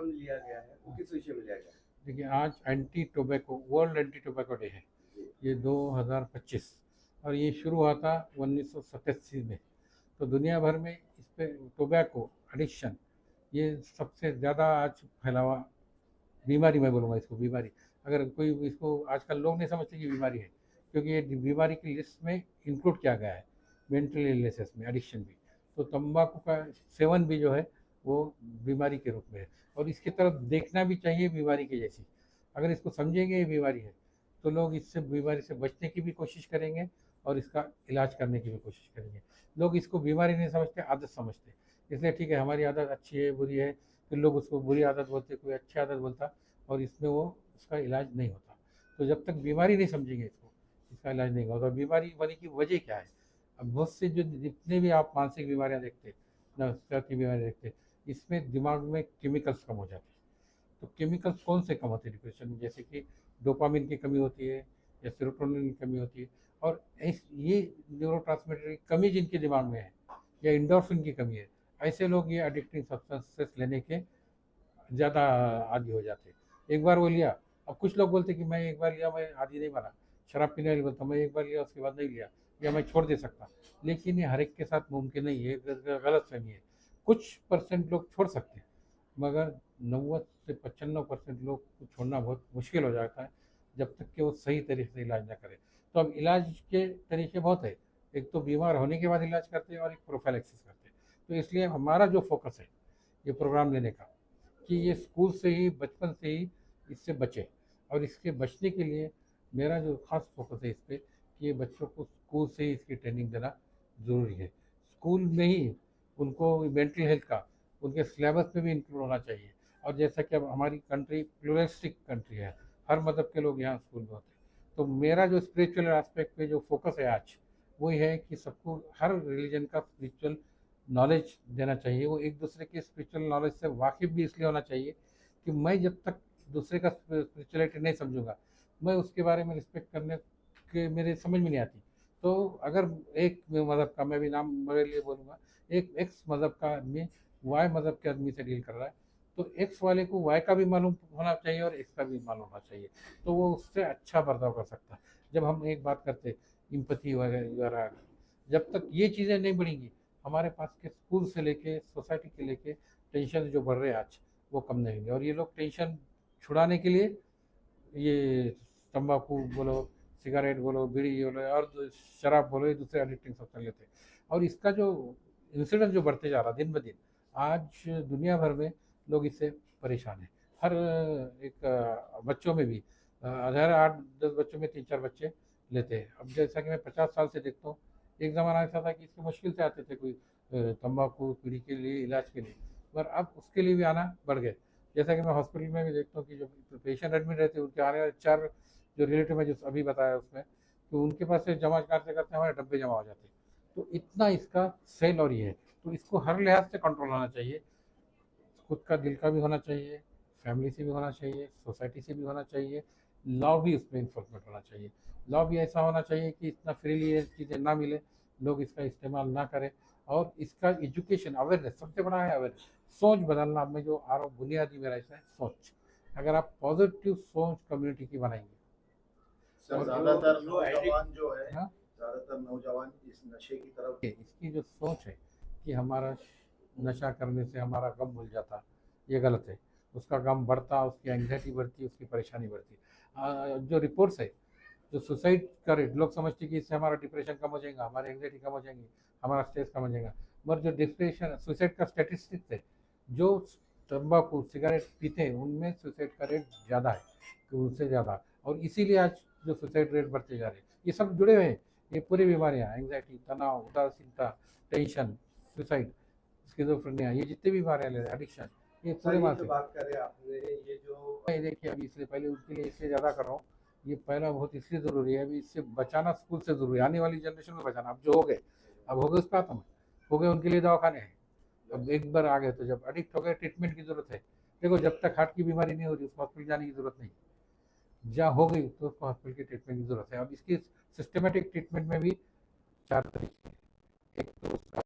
Programme लिया गया है वो किस विषय में लिया गया है? देखिए, आज anti tobacco world anti tobacco day है, जी। ये 2025, और ये शुरू हुआ था 1987 में। तो दुनिया भर में इस पे टोबैको एडिक्शन ये सबसे ज़्यादा आज फैला हुआ बीमारी, मैं बोलूँगा इसको बीमारी। अगर कोई इसको आजकल लोग नहीं समझते कि बीमारी है, क्योंकि ये बीमारी की लिस्ट में इंक्लूड किया गया है, मेंटल इलनेसेस में एडिक्शन भी। तो तंबाकू का सेवन भी जो है वो बीमारी के रूप में है, और इसकी तरफ देखना भी चाहिए बीमारी की जैसी। अगर इसको समझेंगे ये बीमारी है तो लोग इससे बीमारी से बचने की भी कोशिश करेंगे और इसका इलाज करने की भी कोशिश करेंगे। लोग इसको बीमारी नहीं समझते, आदत समझते, इसलिए ठीक है हमारी आदत अच्छी है बुरी है, फिर लोग उसको बुरी आदत बोलते, कोई अच्छी आदत बोलता, और इसमें वो उसका इलाज नहीं होता। तो जब तक बीमारी नहीं समझेंगे इसको, इसका इलाज नहीं होगा। तो बीमारी बनी की वजह क्या है? अब बहुत से जो जितने भी आप मानसिक बीमारियां देखते, नफसियात की बीमारियां देखते, इसमें दिमाग में केमिकल्स कम हो जाते हैं। तो केमिकल्स कौन से कम होते हैं डिप्रेशन में? जैसे कि डोपामिन की कमी होती है, या सेरोटोनिन की कमी होती है, और ये न्यूरोट्रांसमीटर की कमी जिनके दिमाग में है, या इंडोर्फिन की कमी है, ऐसे लोग ये एडिक्टिव सब्सटेंसेस लेने के ज़्यादा आदी हो जाते हैं। एक बार वो लिया, अब कुछ लोग बोलते कि मैं एक बार लिया मैं आदी नहीं बना, शराब पीने वाले बोलता मैं एक बार लिया उसके बाद नहीं लिया, या मैं छोड़ दे सकता। लेकिन ये हर एक के साथ मुमकिन नहीं है, गलत फहमी है। कुछ परसेंट लोग छोड़ सकते हैं, मगर 90 से 95% लोग को छोड़ना बहुत मुश्किल हो जाता है, जब तक कि वो सही तरीके से इलाज ना करें। तो अब इलाज के तरीके बहुत है, एक तो बीमार होने के बाद इलाज करते हैं और एक प्रोफाइलैक्सिस करते हैं। तो इसलिए हमारा जो फोकस है ये प्रोग्राम लेने का, कि ये स्कूल से ही बचपन से ही इससे बचे, और इसके बचने के लिए मेरा जो खास फोकस है इस पर कि ये बच्चों को स्कूल से ही इसकी ट्रेनिंग देना ज़रूरी है। स्कूल में ही उनको मेंटल हेल्थ का उनके सिलेबस में भी इंक्लूड होना चाहिए। और जैसा कि अब हमारी कंट्री प्लूरलिस्टिक कंट्री है, हर मज़हब के लोग यहाँ स्कूल में होते हैं, तो मेरा जो स्पिरिचुअल एस्पेक्ट पे जो फोकस है आज, वही है कि सबको हर रिलीजन का स्पिरिचुअल नॉलेज देना चाहिए। वो एक दूसरे के स्पिरिचुअल नॉलेज से वाकिफ़ भी इसलिए होना चाहिए कि मैं जब तक दूसरे का स्पिरिचुअलिटी नहीं समझूंगा, मैं उसके बारे में रिस्पेक्ट करने के मेरे समझ में नहीं आती। तो अगर एक मज़हब का, मैं भी नाम मेरे लिए बोलूँगा, एक एक्स मज़हब का आदमी वाई मज़हब के आदमी से डील कर रहा है, तो एक्स वाले को वाई का भी मालूम होना चाहिए और एक्स का भी मालूम होना चाहिए, तो वो उससे अच्छा बर्ताव कर सकता है। जब हम एक बात करते इम्पैथी वगैरह, जब तक ये चीज़ें नहीं बढ़ेंगी, हमारे पास के स्कूल से लेके सोसाइटी के लेके टेंशन जो बढ़ रहे हैं आज, वो कम नहीं होंगे। और ये लोग टेंशन छुड़ाने के लिए ये तंबाकू बोलो, सिगरेट बोलो, बीड़ी बोलो, और शराब बोलो, ये दूसरे एडिक्टिंग सब्सटेंस लेते हैं। और इसका जो इंसिडेंस जो बढ़ते जा रहा दिन ब दिन, आज दुनिया भर में लोग इससे परेशान हैं। हर एक बच्चों में भी हज़ार 8-10 बच्चों में 3-4 बच्चे लेते हैं। अब जैसा कि मैं 50 साल से देखता हूँ, एक ज़माना ऐसा था कि इसकी मुश्किल से आते थे कोई तंबाकू पीड़ी के लिए इलाज के लिए, पर अब उसके लिए भी आना बढ़ गए। जैसा कि मैं हॉस्पिटल में भी देखता हूँ कि जो पेशेंट एडमिट रहते हैं उनके आने वाले 4 जो रिलेटिव है, जो अभी बताया उसमें, तो उनके पास से जमा करते करते हमारे डब्बे जमा हो जाते हैं। तो इतना इसका सेल और ये है, तो इसको हर लिहाज से कंट्रोल होना चाहिए। खुद का दिल का भी होना चाहिए, फैमिली से भी होना चाहिए, सोसाइटी से भी होना चाहिए, लॉ भी उसमें इन्फोर्समेंट होना चाहिए। लॉ भी ऐसा होना चाहिए कि इतना फ्रीली ये चीज़ें ना मिले, लोग इसका इस्तेमाल ना करें। और इसका एजुकेशन अवेयरनेस सबसे बड़ा है, अवेयरनेस, सोच बदलना में जो आरोप बुनियादी मेरा ऐसा है सोच। अगर आप पॉजिटिव सोच कम्युनिटी की बनाएंगे, सर और ज्यादातर नौजवान जो है, हाँ, ज्यादातर नौजवान इस नशे की तरफ। इसकी जो सोच है कि हमारा नशा करने से हमारा गम भूल जाता, ये गलत है। उसका गम बढ़ता, उसकी एंग्जाइटी बढ़ती, उसकी परेशानी बढ़ती। जो रिपोर्ट्स है, जो सुसाइड का रेट, लोग समझते कि इससे हमारा डिप्रेशन कम हो जाएगा, हमारी एंग्जाइटी कम हो जाएगी, हमारा स्ट्रेस कम हो जाएगा। मगर जो डिप्रेशन सुसाइड का स्टेटिस्टिक्स है, जो तंबाकू सिगरेट पीते हैं उनमें सुसाइड का रेट ज़्यादा है, कि उनसे ज़्यादा। और इसीलिए आज जो सुसाइड रेट बढ़ते जा रहे हैं, ये सब जुड़े हुए हैं। ये पूरी बीमारियाँ, एंग्जाइटी, तनाव, उदासीनता, टेंशन, सुसाइड, स्किज़ोफ्रेनिया, ये जितनी भी बीमारियाँ ले रहे हैं, एडिक्शन, ये पूरे सर ये जो मानसिक। बात करें आपने, ये जो मैं देखिए अभी इसलिए पहले उसके लिए इसलिए ज़्यादा कर रहा हूँ, ये पहला बहुत इसलिए ज़रूरी है, अभी इससे बचाना स्कूल से ज़रूरी है, आने वाली जनरेशन में बचाना। अब जो हो गए, अब हो गए उस पर आता हूँ, हो गए उनके लिए दवाखाने हैं। अब एक बार आ गए तो जब एडिक्ट हो गए, ट्रीटमेंट की ज़रूरत है। देखो जब तक हार्ट की बीमारी नहीं हो रही उसको हॉस्पिटल जाने की ज़रूरत नहीं, जहाँ हो गई तो उसको हॉस्पिटल की ट्रीटमेंट की ज़रूरत है। अब इसकी सिस्टमेटिक ट्रीटमेंट में भी 4 तरीके हैं। एक तो उसका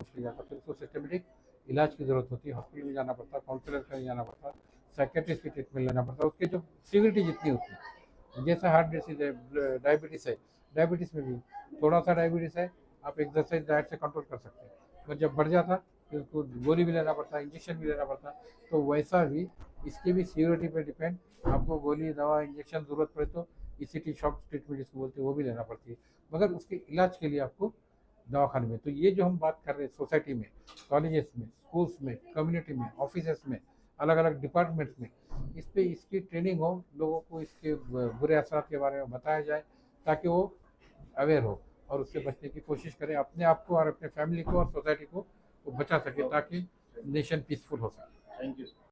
चली जाता है, फिर उसको सिस्टमेटिक इलाज की ज़रूरत होती है, हॉस्पिटल में जाना पड़ता है, काउंसलर के जाना पड़ता है, साइकेट्रिस्ट की ट्रीटमेंट लेना पड़ता है, उसकी जो सीवियरिटी जितनी होती है, जैसा हार्ट डिसीज है, डायबिटीज़ है, डायबिटीज़ में भी थोड़ा सा डायबिटीज़ है, आप एक्सरसाइज डाइट से कंट्रोल कर सकते हैं, और जब बढ़ जाता फिर उसको गोली भी लेना पड़ता है, इंजेक्शन भी लेना पड़ता है। तो वैसा भी इसकी भी सीवियरिटी पे डिपेंड, आपको गोली दवा इंजेक्शन ज़रूरत पड़े तो ईसीटी शॉक ट्रीटमेंट जिसको बोलते हैं वो भी लेना पड़ती है, मगर उसके इलाज के लिए आपको दवाखाने में। तो ये जो हम बात कर रहे हैं सोसाइटी में, कॉलेजेस में, स्कूल्स में, कम्युनिटी में, ऑफिसेस में, अलग अलग डिपार्टमेंट्स में, इस पे इसकी ट्रेनिंग हो, लोगों को इसके बुरे असर के बारे में बताया जाए ताकि वो अवेयर हो और उससे बचने की कोशिश करें, अपने आप को और अपने फैमिली को और सोसाइटी को वो बचा सके ताकि नेशन पीसफुल हो सके। Thank you.